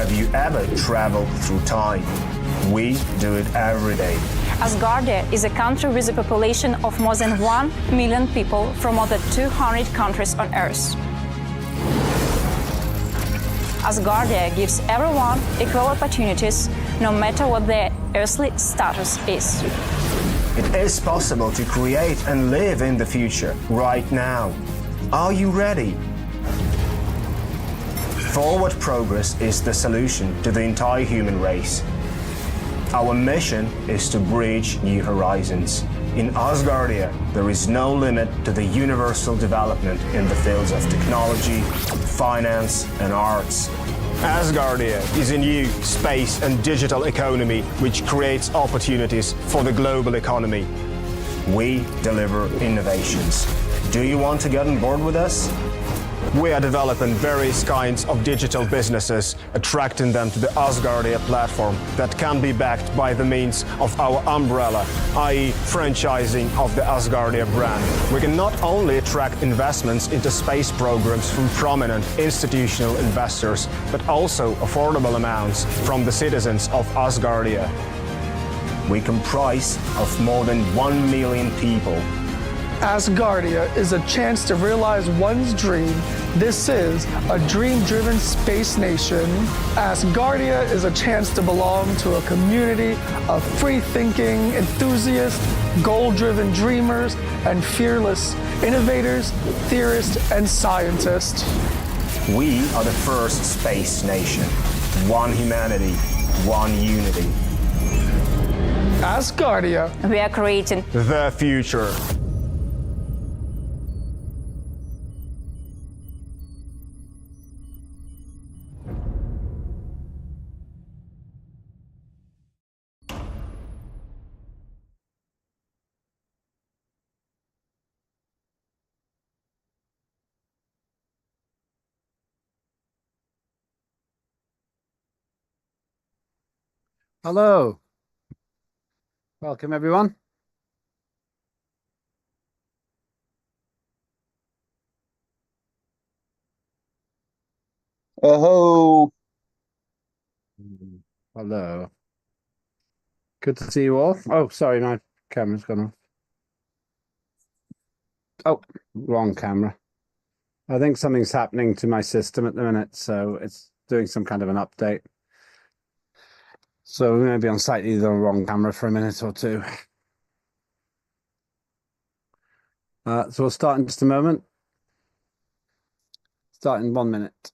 Have you ever traveled through time? We do it every day. Asgardia is a country with a population of more than 1 million people from more than 200 countries on Earth. Asgardia gives everyone equal opportunities, no matter what their earthly status is. It is possible to create and live in the future right now. Are you ready? Forward progress is the solution to the entire human race. Our mission is to bridge new horizons. In Asgardia, there is no limit to the universal development in the fields of technology, finance, and arts. Asgardia is a new space and digital economy which creates opportunities for the global economy. We deliver innovations. Do you want to get on board with us? We are developing various kinds of digital businesses, attracting them to the Asgardia platform that can be backed by the means of our umbrella, i.e. franchising of the Asgardia brand. We can not only attract investments into space programs from prominent institutional investors, but also affordable amounts from the citizens of Asgardia. We comprise of more than 1 million people. Asgardia is a chance to realize one's dream. This is a dream-driven space nation. Asgardia is a chance to belong to a community of free-thinking enthusiasts, goal-driven dreamers, and fearless innovators, theorists, and scientists. We are the first space nation. One humanity, one unity. Asgardia. We are creating the future. Hello. Welcome, everyone. Oh, Hello. Good to see you all. Oh, sorry, my camera's gone off. Oh, wrong camera. I think something's happening to my system at the minute, so it's doing some kind of an update. So we're going to be on slightly the wrong camera for a minute or two. So we'll start in just a moment. Start in 1 minute.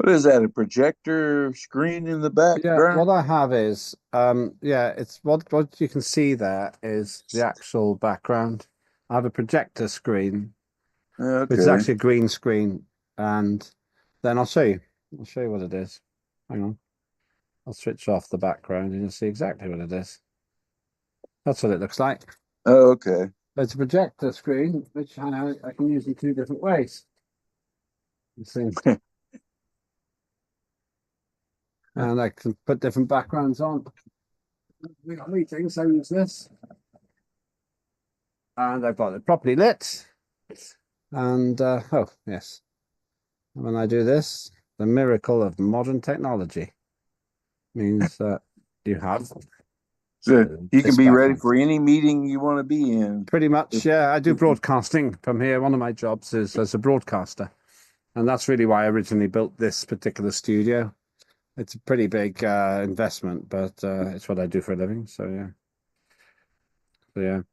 what is that? A projector screen in the Yeah, background? what I have is, it's what you can see there is the actual background. I have a projector screen, which is Okay. actually a green screen, and then I'll show you. I'll show you what it is. Hang on. I'll switch off the background and you'll see exactly what it is. That's what it looks like. Oh, okay. It's a projector screen, which I can use in 2 different ways. You see. And I can put different backgrounds on. We got meetings, I use this. And I've got it properly lit. And, oh, yes. And when I do this, the miracle of modern technology means that you have... So you can be ready background. for any meeting you want to be in. Pretty much, yeah. I do broadcasting from here. One of my jobs is as a broadcaster. And that's really why I originally built this particular studio. It's a pretty big investment, but it's what I do for a living. So, yeah.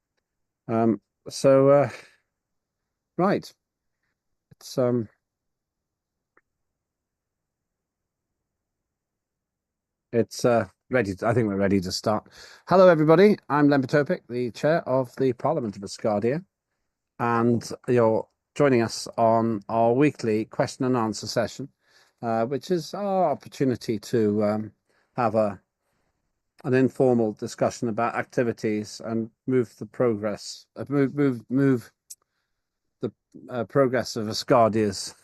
Right. It's ready. I think we're ready to start. Hello, everybody. I'm Len Potopic, the chair of the Parliament of Asgardia, and you're joining us on our weekly question and answer session, which is our opportunity to have an informal discussion about activities and move the progress, move the progress of Asgardia's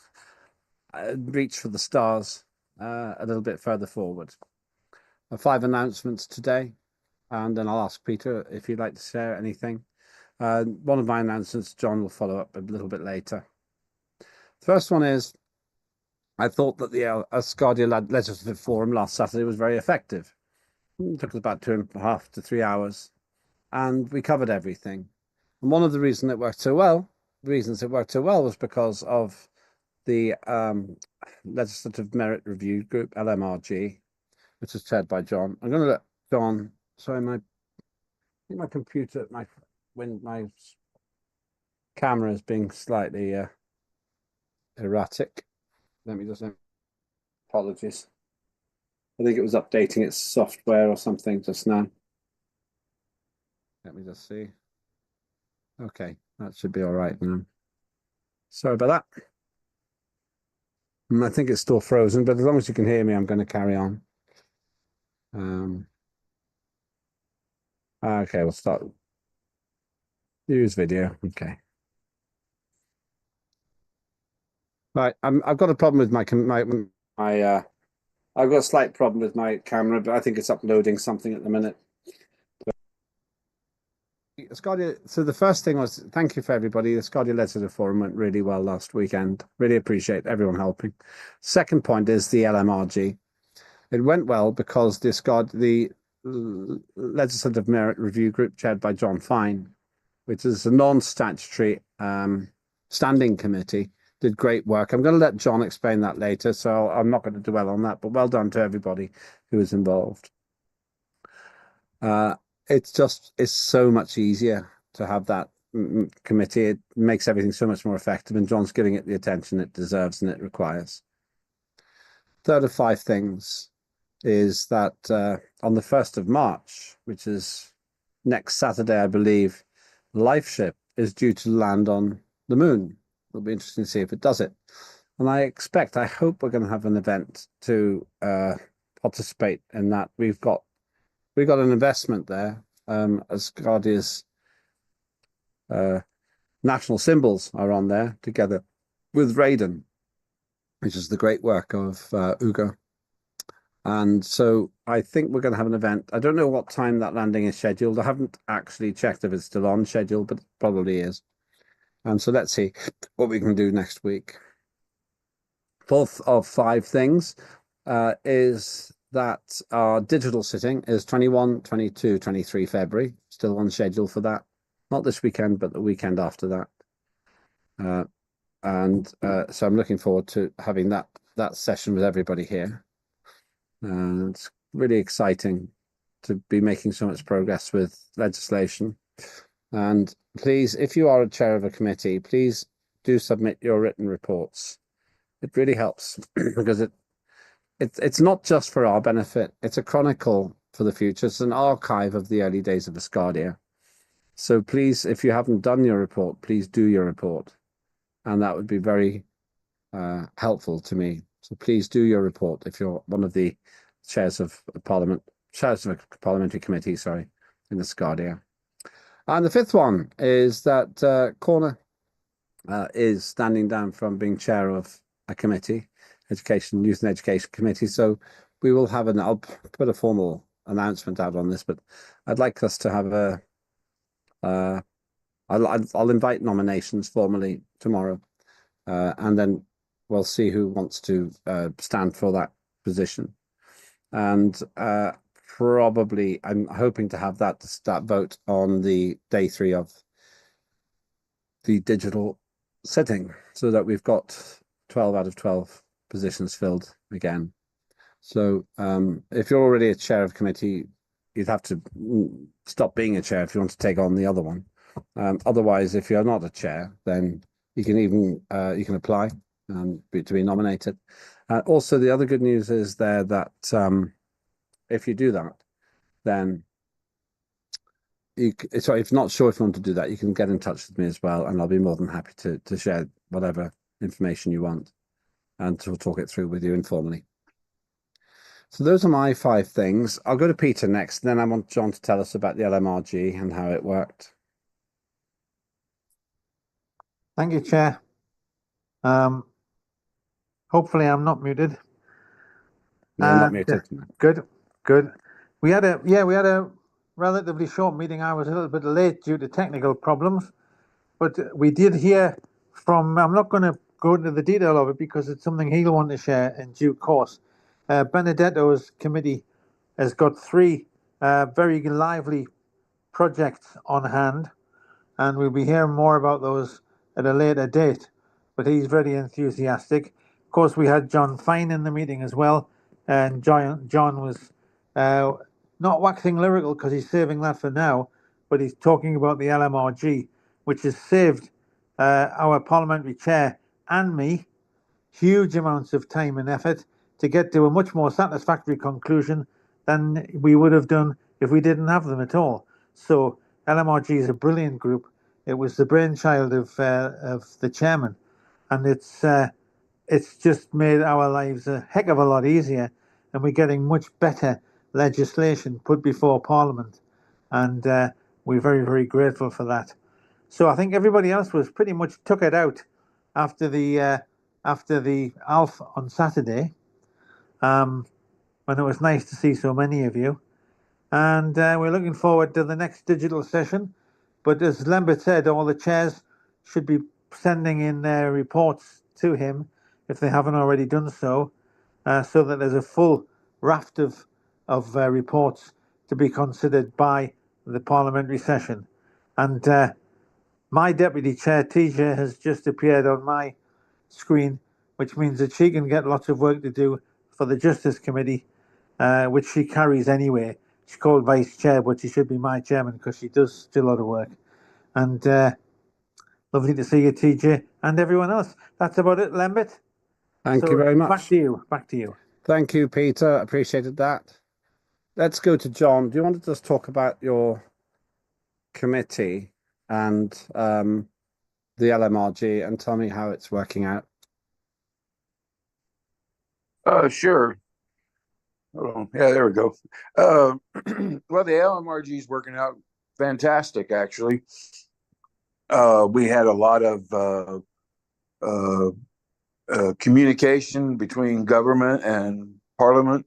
reach for the stars a little bit further forward. 5 announcements today, and then I'll ask Peter if you'd like to share anything. One of my announcements, John will follow up a little bit later. The first one is, I thought that the Asgardia Legislative Forum last Saturday was very effective. It took us about 2.5 to 3 hours, and we covered everything. And one of the reasons it worked so well, was because of the Legislative Merit Review Group, LMRG, which is chaired by John. I'm going to let John. Sorry, I think my computer, my camera is being slightly erratic. Let me just. Apologies. I think it was updating its software or something just now. Let me just see. Okay, that should be all right now. Sorry about that. I think it's still frozen, but as long as you can hear me, I'm going to carry on. Okay, we'll start. Use video. Okay. Right, I've got a problem with I've got a slight problem with my camera, but I think it's uploading something at the minute. Asgardia, so the first thing was, thank you for everybody. The Asgardia Legislative Forum went really well last weekend. Really appreciate everyone helping. Second point is the LMRG. It went well because the Legislative Merit Review Group, chaired by John Fine, which is a non-statutory standing committee, did great work. I'm going to let John explain that later, so I'm not going to dwell on that, but well done to everybody who was involved. It's so much easier to have that committee. It makes everything so much more effective, and John's giving it the attention it deserves and it requires. Third of 5 things is that on the 1st of March, which is next Saturday, I believe, LifeShip is due to land on the moon. It'll be interesting to see if it does it. And I hope we're going to have an event to participate in that. We've got an investment there. Asgardia's national symbols are on there together with Raiden, which is the great work of Ugo. And so I think we're going to have an event. I don't know what time that landing is scheduled. I haven't actually checked if it's still on schedule, but it probably is. And so let's see what we can do next week. Fourth of 5 things is that our digital sitting is 21, 22, 23 February. Still on schedule for that. Not this weekend, but the weekend after that. So I'm looking forward to having that session with everybody here. It's really exciting to be making so much progress with legislation. And please, if you are a chair of a committee, please do submit your written reports. It really helps because it's not just for our benefit. It's a chronicle for the future. It's an archive of the early days of Asgardia. So please, if you haven't done your report, please do your report. And that would be very helpful to me. So please do your report if you're one of the chairs of a parliamentary committee, in Asgardia. And the 5th one is that Corner is standing down from being chair of a committee, Youth and Education Committee. So we will have I'll put a formal announcement out on this, but I'd like us to have I'll invite nominations formally tomorrow, and then we'll see who wants to stand for that position. And probably I'm hoping to have that vote on the day 3 of the digital sitting, so that we've got 12 out of 12 positions filled again. So if you're already a chair of committee, you'd have to stop being a chair if you want to take on the other one. Otherwise, if you're not a chair, then you can apply to be nominated. Also, the other good news is there that if you do that, then if you're not sure if you want to do that, you can get in touch with me as well, and I'll be more than happy to share whatever information you want and to talk it through with you informally. So those are my 5 things. I'll go to Peter next, and then I want John to tell us about the LMRG and how it worked. Thank you, Chair. Hopefully I'm not muted. No, not muted. Good. We had a relatively short meeting. I was a little bit late due to technical problems, but we did hear from. I'm not going to go into the detail of it because it's something he'll want to share in due course. Benedetto's committee has got three very lively projects on hand, and we'll be hearing more about those at a later date. But he's very enthusiastic. Of course, we had John Fine in the meeting as well, and John was uh, not waxing lyrical because he's saving that for now, but he's talking about the LMRG, which has saved our parliamentary chair and me huge amounts of time and effort to get to a much more satisfactory conclusion than we would have done if we didn't have them at all. So LMRG is a brilliant group. It was the brainchild of the chairman, and it's just made our lives a heck of a lot easier, and we're getting much better legislation put before Parliament, and we're very, very grateful for that. So I think everybody else was pretty much took it out after the Alf on Saturday, when it was nice to see so many of you, and we're looking forward to the next digital session. But as Lambert said, all the chairs should be sending in their reports to him if they haven't already done so, so that there's a full raft of reports to be considered by the parliamentary session. And my deputy chair, TJ, has just appeared on my screen, which means that she can get lots of work to do for the Justice Committee, which she carries anyway. She's called vice chair, but she should be my chairman because she does still a lot of work. And lovely to see you, TJ, and everyone else. That's about it, Lambert. Thank you very much. Back to you. Back to you. Thank you, Peter. Appreciated that. Let's go to John. Do you want to just talk about your committee and the LMRG and tell me how it's working out? Sure. Hold on. Yeah, there we go. Well, the LMRG is working out fantastic, actually. We had a lot of communication between government and Parliament.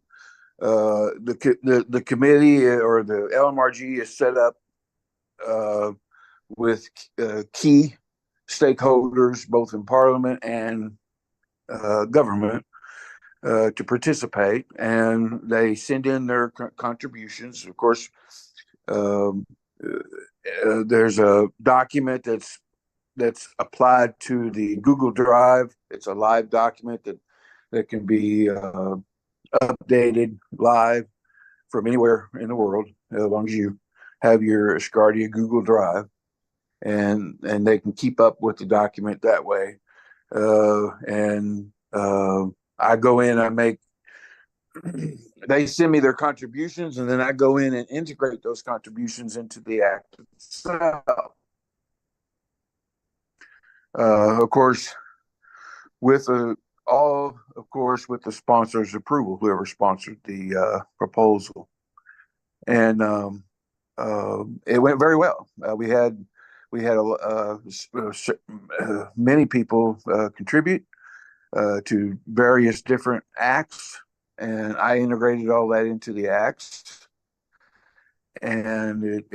The committee or the LMRG is set up with key stakeholders, both in Parliament and government, to participate, and they send in their contributions. Of course, there's a document that's applied to the Google Drive. It's a live document that can be updated live from anywhere in the world, as long as you have your Asgardia Google Drive, and they can keep up with the document that way. I go in, they send me their contributions, and then I go in and integrate those contributions into the act itself. Of course, with the sponsor's approval, whoever sponsored the proposal, and it went very well. We had many people contribute to various different acts, and I integrated all that into the acts, and it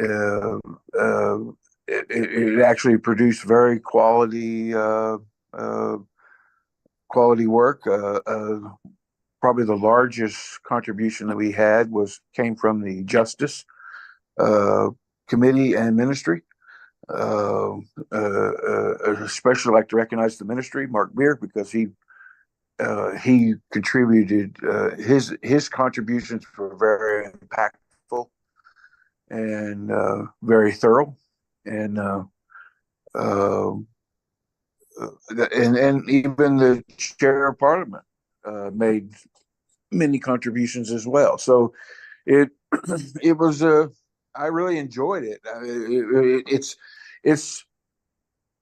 actually produced very quality work. Probably the largest contribution that we had came from the Justice Committee and Ministry. Especially like to recognize the ministry, Mark Beer, because he contributed, his contributions were very impactful and very thorough, and even the chair of Parliament made many contributions as well. So it was I really enjoyed it. It's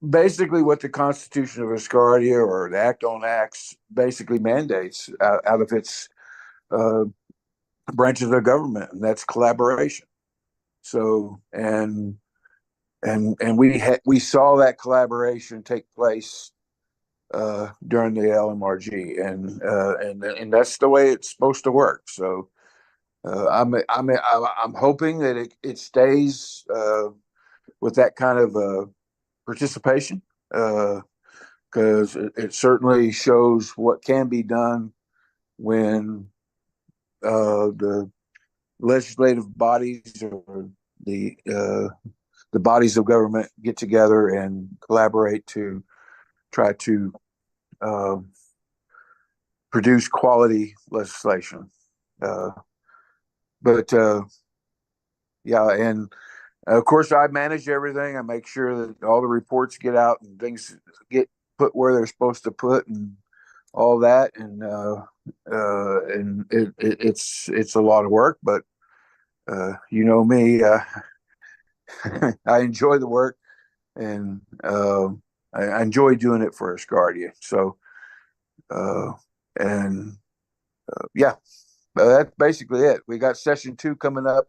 basically what the Constitution of Asgardia or the Act on Acts basically mandates out of its branches of government, and that's collaboration. So and we saw that collaboration take place during the LMRG, and that's the way it's supposed to work. So I'm hoping that it stays with that kind of participation, because it certainly shows what can be done when the legislative bodies or the bodies of government get together and collaborate to try to uh, produce quality legislation. Uh, but yeah, and of course, I manage everything. I make sure that all the reports get out and things get put where they're supposed to put, and all that. And it's a lot of work, but you know me, I enjoy the work, and I enjoy doing it for Asgardia. So, uh, and yeah, that's basically it. We got session 2 coming up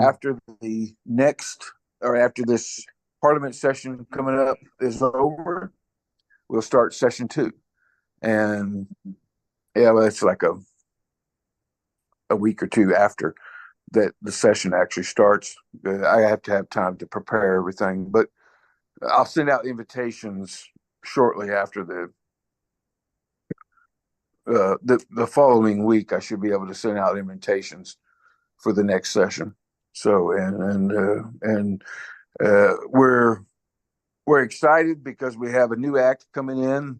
after the next, or after this Parliament session coming up is over. We'll start session 2, and yeah, well, it's like a week or two after that the session actually starts. I have to have time to prepare everything, but I'll send out invitations shortly after the following week. I should be able to send out invitations for the next session. So we're excited because we have a new act coming in,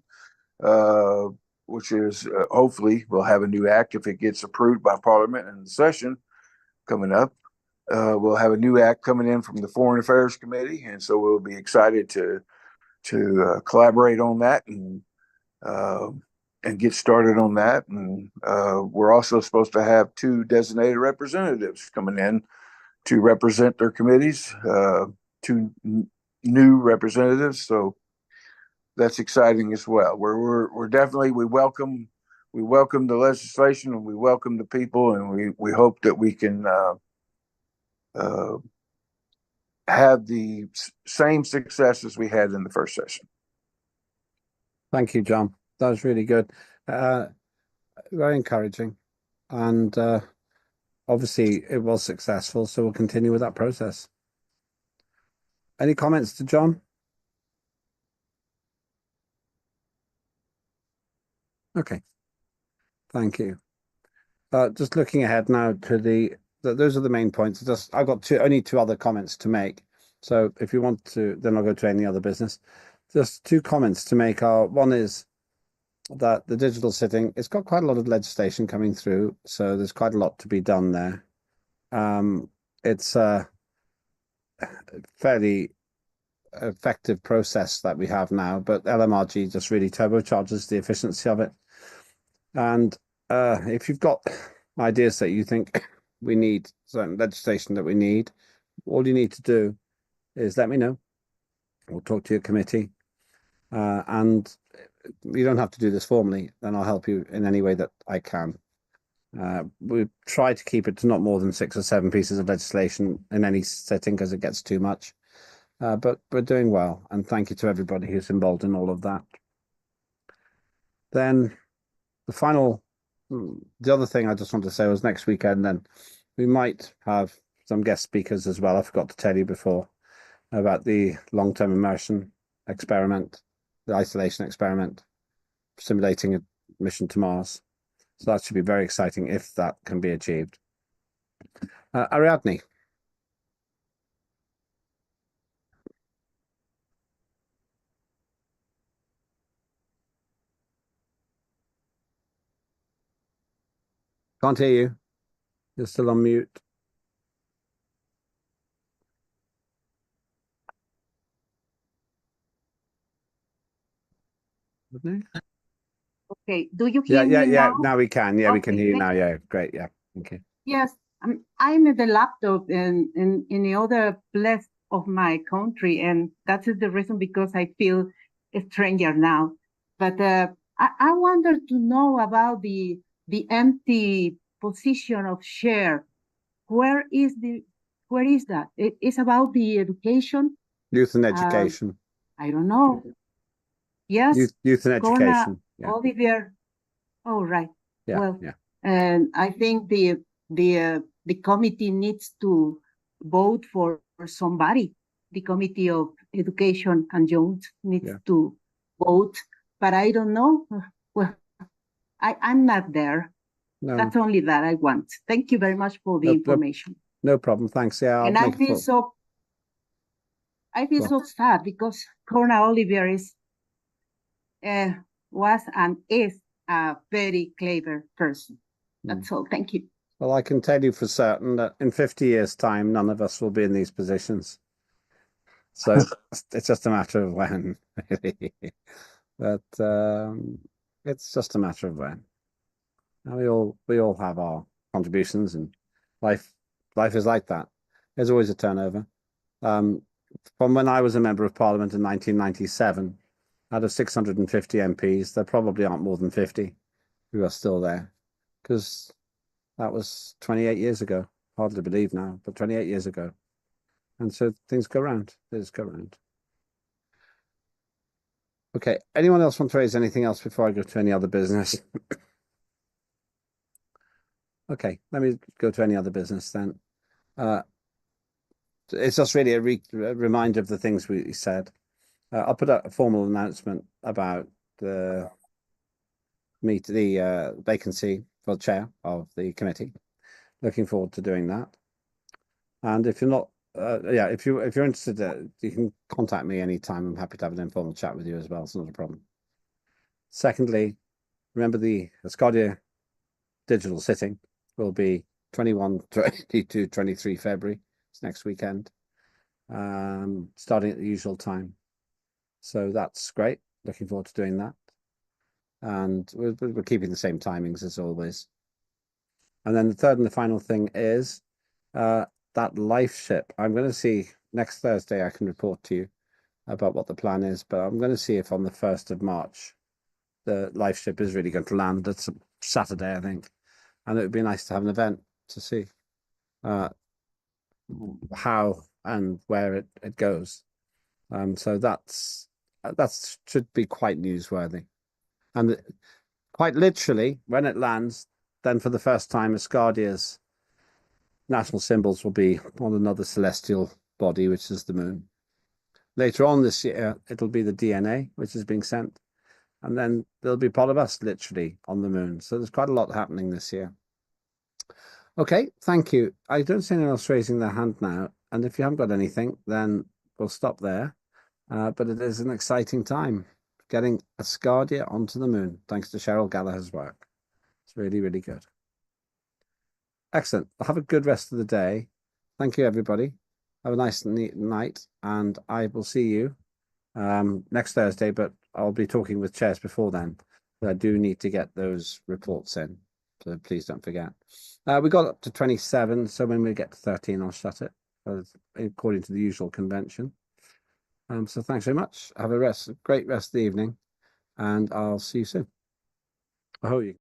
which is hopefully we'll have a new act if it gets approved by Parliament in the session coming up. We'll have a new act coming in from the Foreign Affairs Committee, and so we'll be excited to collaborate on that and get started on that. And we're also supposed to have 2 designated representatives coming in to represent their committees, 2 new representatives. So that's exciting as well. We're definitely, we welcome the legislation, and we welcome the people, and we hope that we can have the same success as we had in the first session. Thank you, John. That was really good. Very encouraging. And obviously it was successful, so we'll continue with that process. Any comments to John? Okay. Thank you. Just looking ahead now to those are the main points. I've got only 2 other comments to make. So if you want to, then I'll go to any other business. Just 2 comments to make one is that the digital sitting, it's got quite a lot of legislation coming through, so there's quite a lot to be done there. It's a fairly effective process that we have now, but LMRG just really turbocharges the efficiency of it. And if you've got ideas that you think we need, certain legislation that we need, all you need to do is let me know. We'll talk to your committee, and you don't have to do this formally, then I'll help you in any way that I can. We try to keep it to not more than 6 or 7 pieces of legislation in any sitting because it gets too much. But we're doing well, and thank you to everybody who's involved in all of that. Then the other thing I just want to say was next weekend, then we might have some guest speakers as well. I forgot to tell you before about the long-term immersion experiment, the isolation experiment, simulating a mission to Mars. So that should be very exciting if that can be achieved. Ariadne. Can't hear you. You're still on mute. Okay, do you hear me now? Yeah, now we can. Yeah, we can Okay, hear you now. Yeah, great. Yeah, thank you. Yes, I'm at the laptop in the other place of my country, and that's the reason because I feel a stranger now. But I wanted to know about the empty position of chair. Where is that? It's about the education. Youth and education. I don't know. Yes. Youth and education. Yeah. Olivier. Oh, right. Yeah. Well, yeah. and I think the the committee needs to vote for somebody. The Committee of Education and Youth needs to vote, but I don't know. Well, I'm not there. No, That's only that I want. Thank you very much for the information. no problem. Thanks. Yeah, And I feel so sad because Corona Oliver was and is a very clever person. That's all. Thank you. Well, I can tell you for certain that in 50 years' time, none of us will be in these positions. So it's just a matter of when, really. But it's just a matter of when. And we all have our contributions, and life is like that. There's always a turnover. From when I was a member of Parliament in 1997, out of 650 MPs, there probably aren't more than 50 who are still there, because that was 28 years ago. Hard to believe now, but 28 years ago. And so things go round. They just go round. Okay. Anyone else want to raise anything else before I go to any other business? Okay. Let me go to any other business then. It's just really a reminder of the things we said. I'll put out a formal announcement about the vacancy for the chair of the committee. Looking forward to doing that. And if you're not, if you're interested, you can contact me anytime. I'm happy to have an informal chat with you as well. It's not a problem. Secondly, remember the Asgardia digital sitting will be 21, 22, 23 February. It's next weekend, starting at the usual time. So that's great. Looking forward to doing that. And we're keeping the same timings as always. And then the third and the final thing is that life ship. I'm going to see next Thursday. I can report to you about what the plan is, but I'm going to see if on the 1st of March the life ship is really going to land. It's Saturday, I think, and it would be nice to have an event to see how and where it goes. So that should be quite newsworthy, and quite literally when it lands, then for the first time, Asgardia's national symbols will be on another celestial body, which is the moon. Later on this year, it'll be the DNA, which is being sent. And then there'll be part of us literally on the moon. So there's quite a lot happening this year. Okay, thank you. I don't see anyone else raising their hand now. And if you haven't got anything, then we'll stop there. But it is an exciting time getting Asgardia onto the moon, thanks to Cheryl Gallagher's work. It's really, really good. Excellent. Have a good rest of the day. Thank you, everybody. Have a nice night, and I will see you next Thursday, but I'll be talking with chairs before then. But I do need to get those reports in, so please don't forget. We got up to 27, so when we get to 13, I'll shut it, according to the usual convention. So thanks very much. Have a great rest of the evening, and I'll see you soon. I hope you